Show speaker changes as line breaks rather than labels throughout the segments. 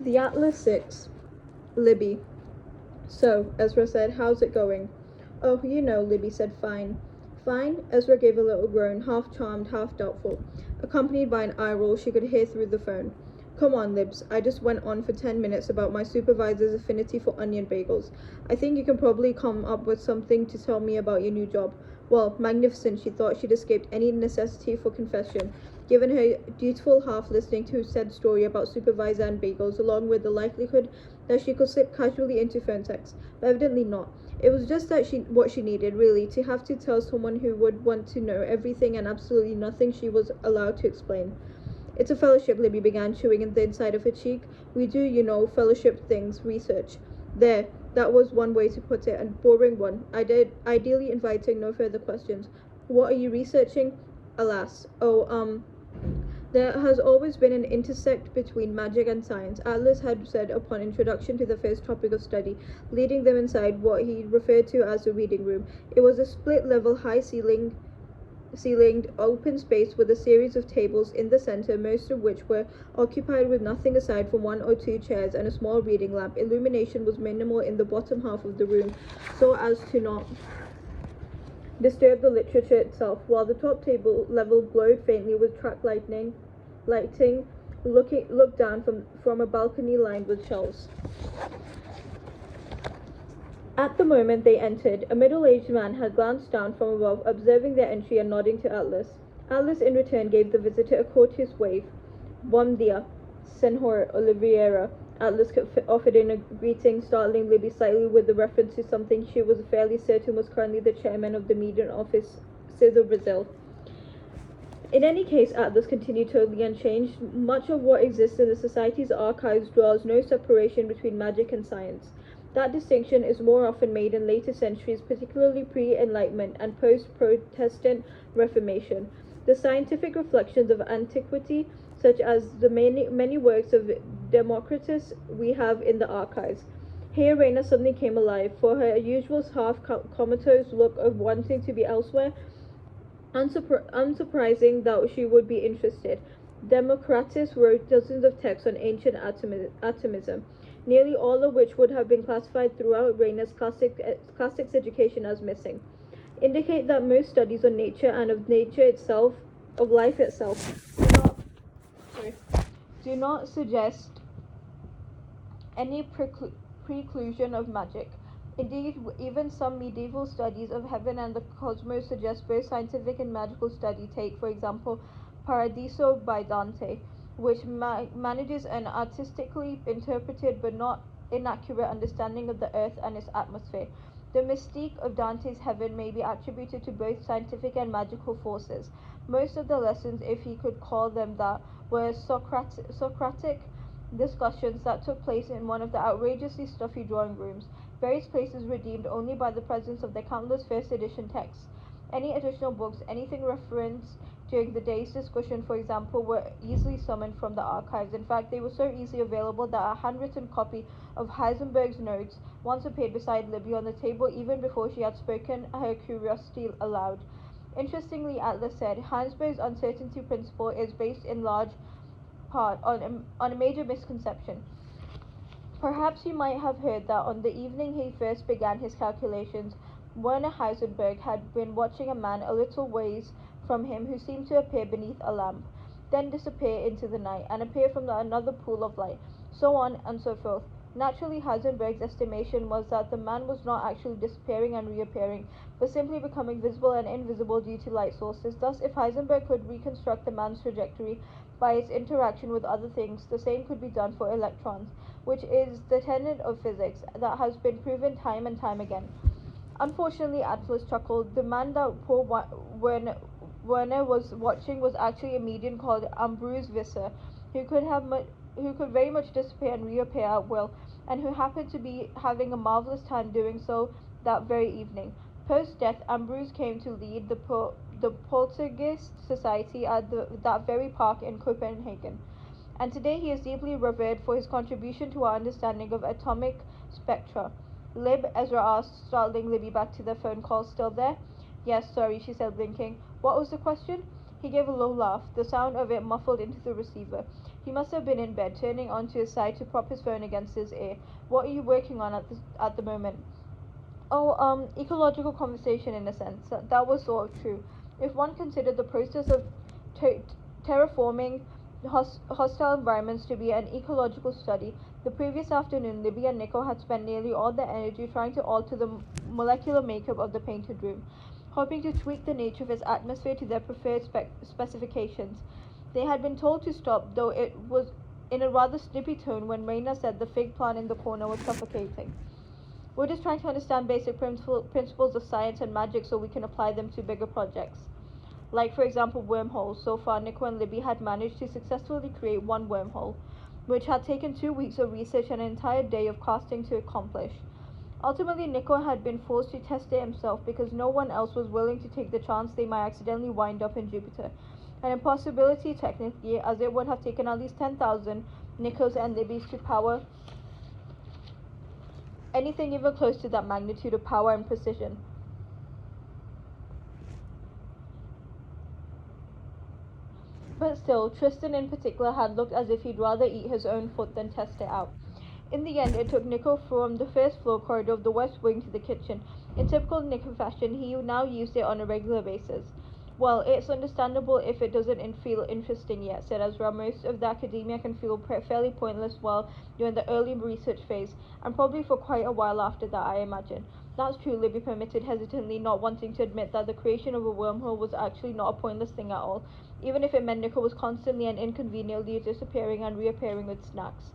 The Atlas 6. Libby. So, Ezra said, how's it going? Oh, Libby said, fine. Fine? Ezra gave a little groan, half charmed, half doubtful, accompanied by an eye roll she could hear through the phone. Come on, Libs. I just went on for 10 minutes about my supervisor's affinity for onion bagels. I think you can probably come up with something to tell me about your new job. Well, magnificent, she thought she'd escaped any necessity for confession, given her dutiful half listening to said story about supervisor and bagels, along with the likelihood that she could slip casually into phone text. But evidently not. It was just that what she needed, really, to have to tell someone who would want to know everything and absolutely nothing she was allowed to explain. It's a fellowship, Libby began, chewing in the inside of her cheek. We do, fellowship things, research. There, that was one way to put it, and boring one. Ideally inviting no further questions. What are you researching? Alas. There has always been an intersect between magic and science, Atlas had said upon introduction to the first topic of study, leading them inside what he referred to as the reading room. It was a split-level, high-ceilinged open space with a series of tables in the center, most of which were occupied with nothing aside from one or two chairs and a small reading lamp. Illumination was minimal in the bottom half of the room, so as to not disturb the literature itself, while the top table level glowed faintly with track lighting looked down from a balcony lined with shelves. At the moment they entered, a middle-aged man had glanced down from above, observing their entry and nodding to Atlas. Atlas in return gave the visitor a courteous wave. Bom dia, Senhor Oliveira, Atlas offered in a greeting, startling Libby slightly with the reference to something she was fairly certain was currently the chairman of the Median Office, Cesar Brazil. In any case, Atlas continued totally unchanged. Much of what exists in the Society's archives draws no separation between magic and science. That distinction is more often made in later centuries, particularly pre-Enlightenment and post-Protestant Reformation. The scientific reflections of antiquity, such as the many works of Democritus we have in the archives. Here Raina suddenly came alive, for her usual half-comatose look of wanting to be elsewhere. Unsurprising that she would be interested. Democritus wrote dozens of texts on ancient atomism, nearly all of which would have been classified throughout Raina's classics education as missing. Indicate that most studies on nature and of nature itself, of life itself, do not suggest any preclusion of magic. Indeed, even some medieval studies of heaven and the cosmos suggest both scientific and magical study. Take, for example, Paradiso by Dante, which manages an artistically interpreted but not inaccurate understanding of the earth and its atmosphere. The mystique of Dante's heaven may be attributed to both scientific and magical forces. Most of the lessons, if he could call them that, were Socratic discussions that took place in one of the outrageously stuffy drawing rooms, various places redeemed only by the presence of the countless first edition texts. Any additional books, anything referenced during the day's discussion, for example, were easily summoned from the archives. In fact, they were so easily available that a handwritten copy of Heisenberg's notes once appeared beside Libby on the table even before she had spoken her curiosity aloud. Interestingly, Atlas said, Heisenberg's uncertainty principle is based in large part on a major misconception. Perhaps you might have heard that on the evening he first began his calculations, Werner Heisenberg had been watching a man a little ways from him who seemed to appear beneath a lamp, then disappear into the night, and appear from another pool of light, so on and so forth. Naturally, Heisenberg's estimation was that the man was not actually disappearing and reappearing, but simply becoming visible and invisible due to light sources. Thus, if Heisenberg could reconstruct the man's trajectory by its interaction with other things, the same could be done for electrons, which is the tenet of physics that has been proven time and time again. Unfortunately, Atlas chuckled. The man that poor Werner was watching was actually a medium called Ambrose Visser, who could very much disappear and reappear at will, and who happened to be having a marvelous time doing so that very evening. Post-death, Ambrose came to lead the Poltergeist Society at that very park in Copenhagen, and today he is deeply revered for his contribution to our understanding of atomic spectra. Lib, Ezra asked, startling Libby back to the phone call. Still there? Yes, sorry, she said, blinking. What was the question? He gave a low laugh, the sound of it muffled into the receiver. He must have been in bed, turning onto his side to prop his phone against his ear. What are you working on at the moment? Oh, ecological conversation in a sense. That was sort of true. If one considered the process of ter- terraforming hostile environments to be an ecological study, the previous afternoon Libby and Nico had spent nearly all their energy trying to alter the molecular makeup of the painted room, hoping to tweak the nature of its atmosphere to their preferred specifications. They had been told to stop, though it was in a rather snippy tone when Raina said the fig plant in the corner was suffocating. We're just trying to understand basic principles of science and magic so we can apply them to bigger projects. Like, for example, wormholes. So far, Nico and Libby had managed to successfully create one wormhole, which had taken 2 weeks of research and an entire day of casting to accomplish. Ultimately, Nico had been forced to test it himself because no one else was willing to take the chance they might accidentally wind up in Jupiter. An impossibility technically, as it would have taken at least 10,000 Nicos and Libbys to power anything even close to that magnitude of power and precision. But still, Tristan in particular had looked as if he'd rather eat his own foot than test it out. In the end, it took Nico from the first floor corridor of the West Wing to the kitchen. In typical Nico fashion, he now used it on a regular basis. Well, it's understandable if it doesn't feel interesting yet, said Ezra. Most of the academia can feel fairly pointless while you're in the early research phase, and probably for quite a while after that, I imagine. That's true, Libby permitted hesitantly, not wanting to admit that the creation of a wormhole was actually not a pointless thing at all, even if it meant Nico was constantly and inconveniently disappearing and reappearing with snacks.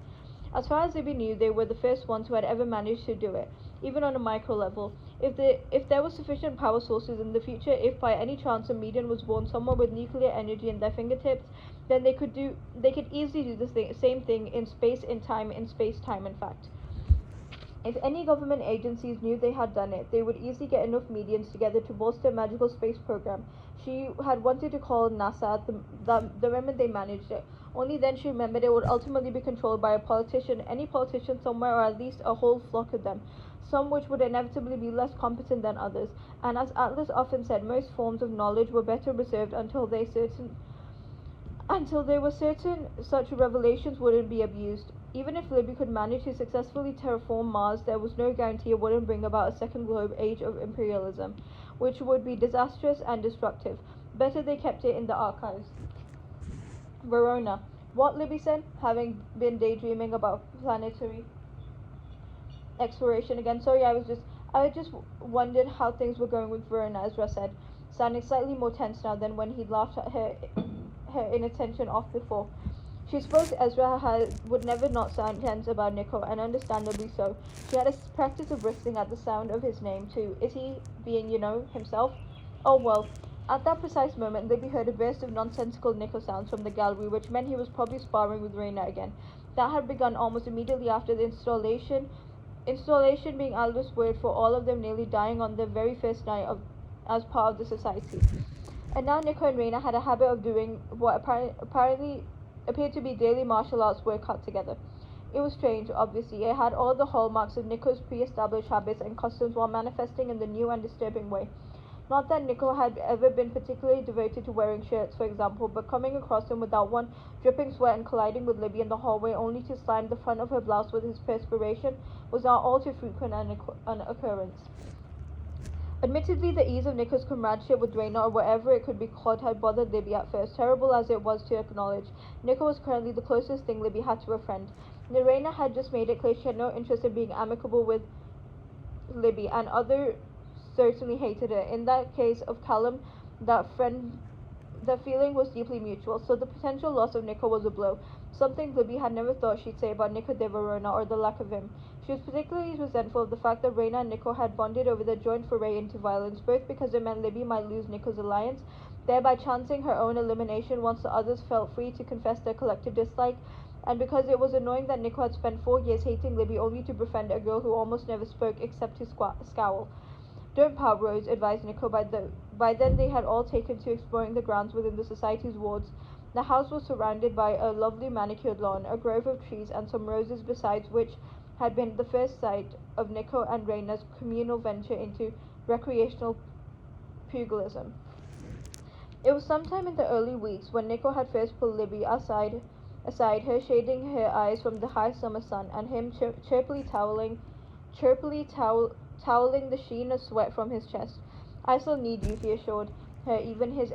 As far as Libby knew, they were the first ones who had ever managed to do it, even on a micro level. If there were sufficient power sources in the future, if by any chance a medium was born somewhere with nuclear energy in their fingertips, then they could easily do the same thing in space, in space time, in fact. If any government agencies knew they had done it, they would easily get enough mediums together to bolster a magical space program. She had wanted to call NASA at the moment they managed it. Only then she remembered it would ultimately be controlled by a politician, any politician somewhere, or at least a whole flock of them, some which would inevitably be less competent than others. And as Atlas often said, most forms of knowledge were better reserved until they were certain such revelations wouldn't be abused. Even if Libby could manage to successfully terraform Mars, there was no guarantee it wouldn't bring about a second globe age of imperialism, which would be disastrous and destructive. Better they kept it in the archives. Verona. What, Libby said, having been daydreaming about planetary exploration again. Sorry, I just wondered how things were going with Verona, Ezra said, sounding slightly more tense now than when he'd laughed at her inattention off before. She suppose Ezra would never not sound tense about Nico, and understandably so. She had a practice of bristling at the sound of his name, too. Is he being, himself? Oh, well. At that precise moment, Libby heard a burst of nonsensical Nico sounds from the gallery, which meant he was probably sparring with Raina again. That had begun almost immediately after the installation being Aldous' word for all of them nearly dying on their very first night as part of the society. And now Nico and Raina had a habit of doing what apparently appeared to be daily martial arts work cut together. It was strange, obviously. It had all the hallmarks of Nico's pre-established habits and customs while manifesting in the new and disturbing way. Not that Nico had ever been particularly devoted to wearing shirts, for example, but coming across him without one, dripping sweat and colliding with Libby in the hallway only to slime the front of her blouse with his perspiration was not all too frequent an occurrence. Admittedly, the ease of Nico's comradeship with Raina, or whatever it could be called, had bothered Libby at first, terrible as it was to acknowledge. Nico was currently the closest thing Libby had to a friend. Raina had just made it clear she had no interest in being amicable with Libby, and others certainly hated her. In that case of Callum, the feeling was deeply mutual, so the potential loss of Nico was a blow, something Libby had never thought she'd say about Nico de Verona, or the lack of him. She was particularly resentful of the fact that Raina and Nico had bonded over their joint foray into violence, both because it meant Libby might lose Nico's alliance, thereby chancing her own elimination once the others felt free to confess their collective dislike, and because it was annoying that Nico had spent 4 years hating Libby only to befriend a girl who almost never spoke except to scowl. Don't pout, Rose, advised Nico. By then they had all taken to exploring the grounds within the society's wards. The house was surrounded by a lovely manicured lawn, a grove of trees, and some roses besides, which had been the first sight of Nico and Raina's communal venture into recreational pugilism. It was sometime in the early weeks when Nico had first pulled Libby aside aside her, shading her eyes from the high summer sun, and him toweling the sheen of sweat from his chest. I still need you, he assured her, even his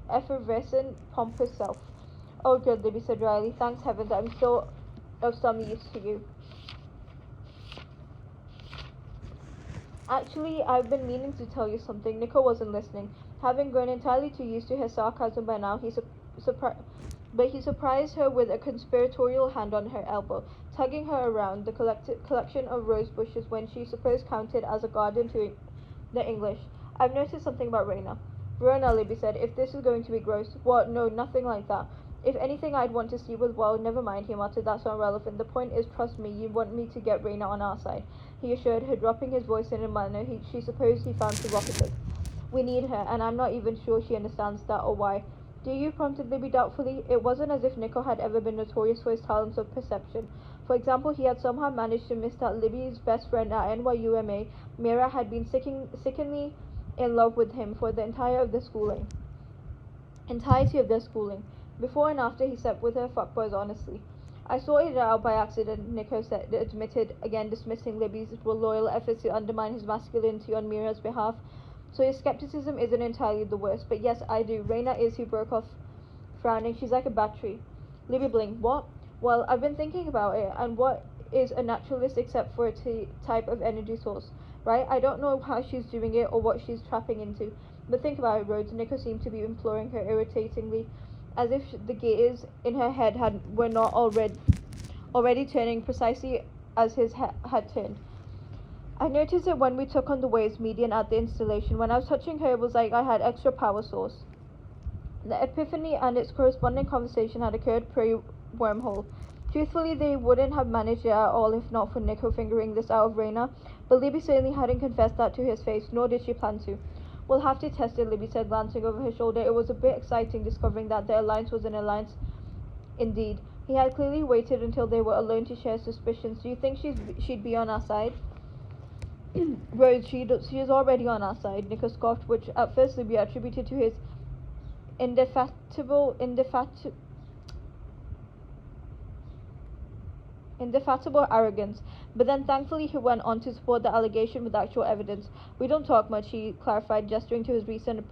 effervescent, pompous self. Oh, good, Libby said dryly. Thanks heavens, I'm still of some use to you. Actually, I've been meaning to tell you something. Nico wasn't listening. Having grown entirely too used to her sarcasm by now, he surprised her with a conspiratorial hand on her elbow, tugging her around the collection of rose bushes when she supposed counted as a garden to the English. I've noticed something about Raina. Verona, Libby said, if this is going to be gross. What? No, nothing like that. If anything I'd want to see was, well, never mind, he muttered, that's not relevant. The point is, trust me, you want me to get Raina on our side, he assured her, dropping his voice in a manner she supposed he found provocative. We need her, and I'm not even sure she understands that or why. Do you? Prompted Libby doubtfully. It wasn't as if Nico had ever been notorious for his talents of perception. For example, he had somehow managed to miss that Libby's best friend at NYUMA, Mira, had been sickeningly in love with him for the entirety of their schooling. Before and after he slept with her fuckboys honestly. I sorted it out by accident, Nico admitted, again dismissing Libby's loyal efforts to undermine his masculinity on Mira's behalf. So his skepticism isn't entirely the worst, but yes, I do. Raina is, he broke off, frowning. She's like a battery. Libby blinked. What? Well, I've been thinking about it, and what is a naturalist except for a type of energy source, right? I don't know how she's doing it or what she's tapping into, but think about it, Rhodes. Nico seemed to be imploring her irritatingly, as if the gears in her head were not already turning precisely as his had turned. I noticed it when we took on the waves median at the installation. When I was touching her, it was like I had extra power source. The epiphany and its corresponding conversation had occurred pre-wormhole. Truthfully, they wouldn't have managed it at all if not for Nico fingering this out of Raina, but Libby certainly hadn't confessed that to his face, nor did she plan to. We'll have to test it, Libby said, glancing over her shoulder. It was a bit exciting discovering that their alliance was an alliance indeed. He had clearly waited until they were alone to share suspicions. Do you think she'd be on our side? Rose, she is already on our side, Nico scoffed, which at first Libby attributed to his indefatigable arrogance, but then thankfully he went on to support the allegation with actual evidence. We don't talk much, he clarified, gesturing to his recent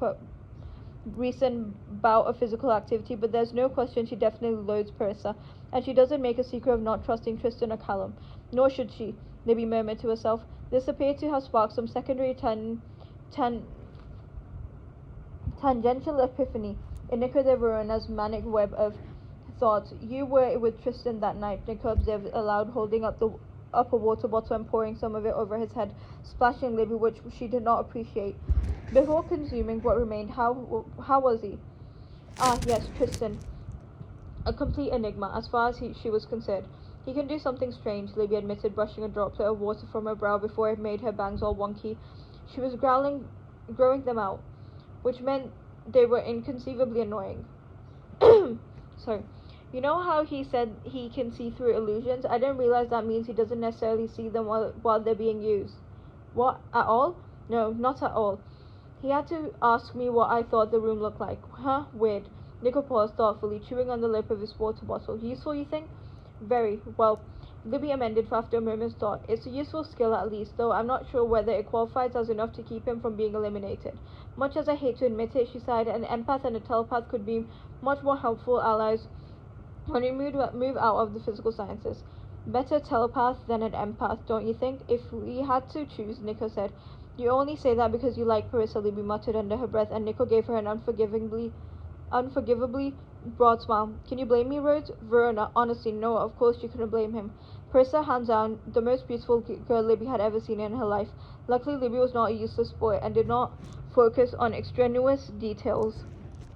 bout of physical activity, but there's no question she definitely loathes Parissa, and she doesn't make a secret of not trusting Tristan or Callum. Nor should she, Libby murmured to herself. This appeared to have sparked some secondary tangential epiphany in Nico de Verona's manic web of thoughts. You were with Tristan that night, Nico observed aloud, holding up a water bottle and pouring some of it over his head, splashing Libby, which she did not appreciate. Before consuming what remained, how was he? Ah, yes, Tristan. A complete enigma, as far as she was concerned. He can do something strange, Libby admitted, brushing a droplet of water from her brow before it made her bangs all wonky. She was growing them out, which meant they were inconceivably annoying. Sorry. You know how he said he can see through illusions? I didn't realize that means he doesn't necessarily see them while they're being used. What? At all? No, not at all. He had to ask me what I thought the room looked like. Huh? Weird. Nico paused thoughtfully, chewing on the lip of his water bottle. Useful, you think? Very. Well, Libby amended after a moment's thought. It's a useful skill at least, though I'm not sure whether it qualifies as enough to keep him from being eliminated. Much as I hate to admit it, she sighed, an empath and a telepath could be much more helpful allies when we move out of the physical sciences. Better telepath than an empath, don't you think? If we had to choose, Nico said. You only say that because you like Parissa, Libby muttered under her breath, and Nico gave her an unforgivably broad smile. Can you blame me, Rhodes? Verona, honestly, no, of course you couldn't blame him. Parissa, hands down, the most beautiful girl Libby had ever seen in her life. Luckily, Libby was not a useless boy and did not focus on extraneous details.